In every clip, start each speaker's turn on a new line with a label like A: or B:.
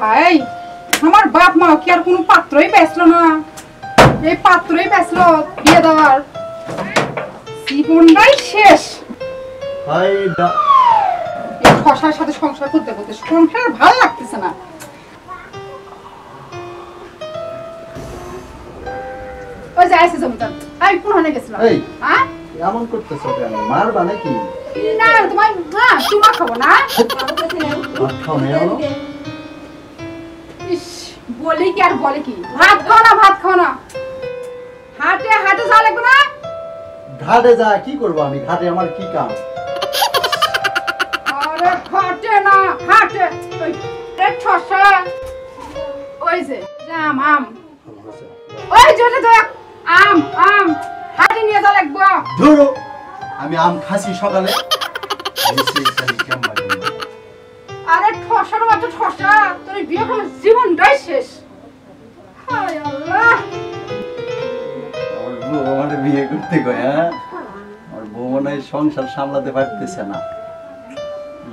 A: High আমার বাপ মা কি আর কোনো পাত্রই বেচলো না, এই পাত্রই বেচলো বিয়ে দেওয়ার, জীবনটাই শেষ। এই খসার সাথে সংসার করতে করতে সংসার ভালো লাগতেছে না। ওই যে আইসে জমিদার, আমি কোনখানে গেছিলাম? হ্যাঁ
B: এমন করতেছো কেন? মারবা নাকি?
A: না তোমার না চুমা খাবো না। ইস বলি কি আর বলে কি, ভাত খাও না ভাত খাও না। হাটে হাটে যাওয়া লাগবে না?
B: ঘাটে যা কি করবো আমি? ঘাটে আমার কি কাম?
A: আরে ঘাটে না হাটে, ওই ছসা ওই যে জাম আম, ওই জোরে দেখ আম আম হাটে নিয়ে যাওয়া লাগবে।
B: ধরো আমি আম খাসি সকালে।
A: আরে ঠসার মতো ঠসা, তোর বিয়ে করে জীবনটাই শেষ। হায় আল্লাহ,
B: আমার বউ আমাকে বিয়ে করতে কয়, হ্যাঁ আমার বউ মনে হয় সংসার সামলাতে পারতেছে না।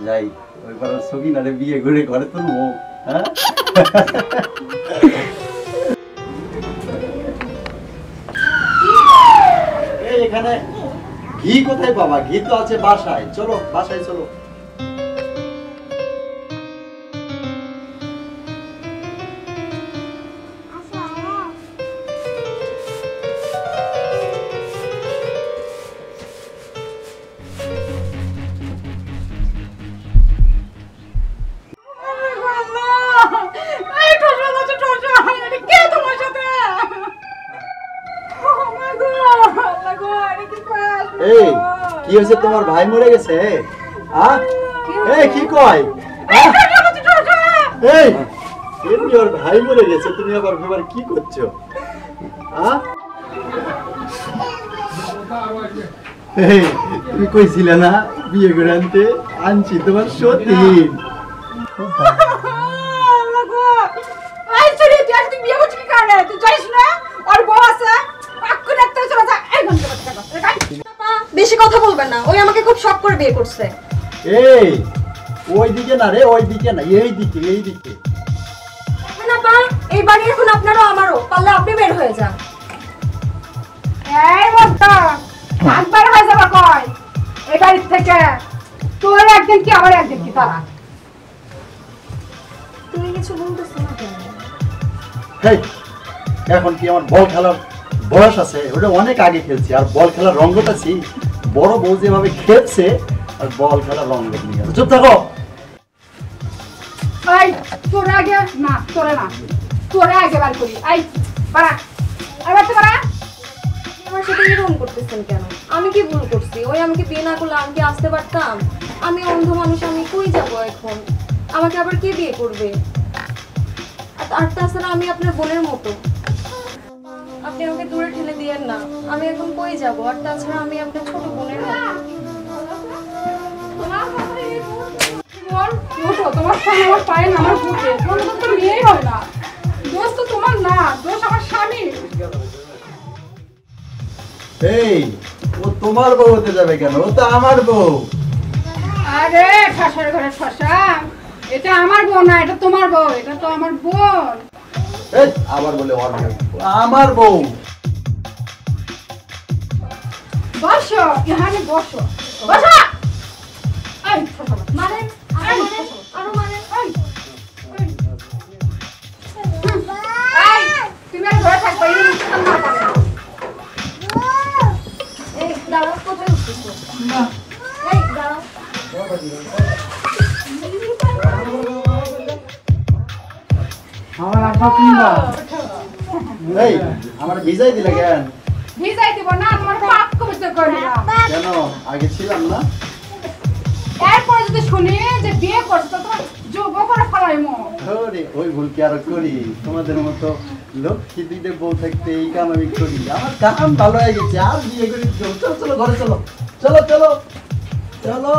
B: যাই ওই পাড়ার সকিনারে বিয়ে করে ঘরে তুলবো। হ্যাঁ এখানে ঘি কোথায় পাবা? ঘি তো আছে বাসায়, চলো বাসায় চলো। কি হয়েছে? তোমার ভাই মরে গেছে? কি কয়? ওর ভাই মরে গেছে, তুমি আবার এবার কি করছো? তুমি কইছিলে না বিয়ে করে আনতে? আনছি তোমার সতীন।
C: বেশি কথা বলবেন না, ওই আমাকে খুব শক করে বিয়ে করছে।
B: এই ওইদিকে না রে, ওইদিকে না, এইদিকে এইদিকে।
C: না পা, এই বাড়ি এখন আপনারও আমারও, পারলে আপনি বের হয়ে যান।
A: এই মত্তা একবার হয়ে যাবা কয় এই বাড়ি থেকে, তোর একদিন কি আমার একদিন কি তারা।
C: তুমি কিছু বলতেছ না কেন?
B: এখন কি আমার বল খেলার বয়স আছে? ওটা অনেক আগে খেলছি, আর বল খেলার রঙ্গটাছি বড় বউ যেভাবে খেলছে, আর বল খেলার রঙ্গ নিয়ে চুপ থাকো।
A: এই তোরে আগে না, তোরে না, তোরে আগে বার করি। এই বাড়া, আবার তো বাড়া।
C: আমার সাথে এরকম করতেছেন কেন? আমি কি ভুল করছি? ওই আমাকে বিয়ে না করলে আমি কি আসতে পারতাম? আমি অন্ধ মানুষ, আমি কই যাবো এখন? আমাকে আবার কে বিয়ে করবে? আর তাছাড়া আমি আপনার বোনের মতো, আপনি আমাকে দূরে ঠেলে দিয়েন না। আমি এখন কই যাব? আর তাছাড়া আমি আপনার ছোট বোনের মতো।
A: তোমার স্বামী আমার পায়ে নামার বুকে, তোমার তো বিয়েই হয় না। দোষ তো তোমার না, দোষ আমার স্বামী।
B: এই ও তোমার বউ হতে যাবে কেন? ও তো আমার বউ।
A: আরে শাশুড়ি ঘরে শশা, এটা আমার বউ না, এটা তোমার বউ, এটা তো আমার বোন।
B: আবার বলে আমার বউ।
A: বসো এখানে বসো, বসো। এই
C: মানে আরো মানে
A: তুমি আর ঘরে থাকবে,
C: এই দাঁড়াও, কোথায় উঠতেছো? এই দাঁড়াও।
B: আমার আব্বা কিংবা এই আমার ভিজাই দিলে কেন?
A: ভিজাই দিব না, তোমার পাপ কবিতা করে দিলাম।
B: কেন আগে ছিলাম না?
A: এরপরে যদি শুনি যে বিয়ে করছো, তোমার যোগ করে ফেলাইমো।
B: আরে ওই ভুল কি আর করি? তোমাদের মতো লক্ষ্মী দিতে বউ থাকতে এই কাম আমি করি। আমার কাম ভালো হয়ে গেছে, আর বিয়ে করি। চলো চলো ঘরে চলো, চলো চলো চলো।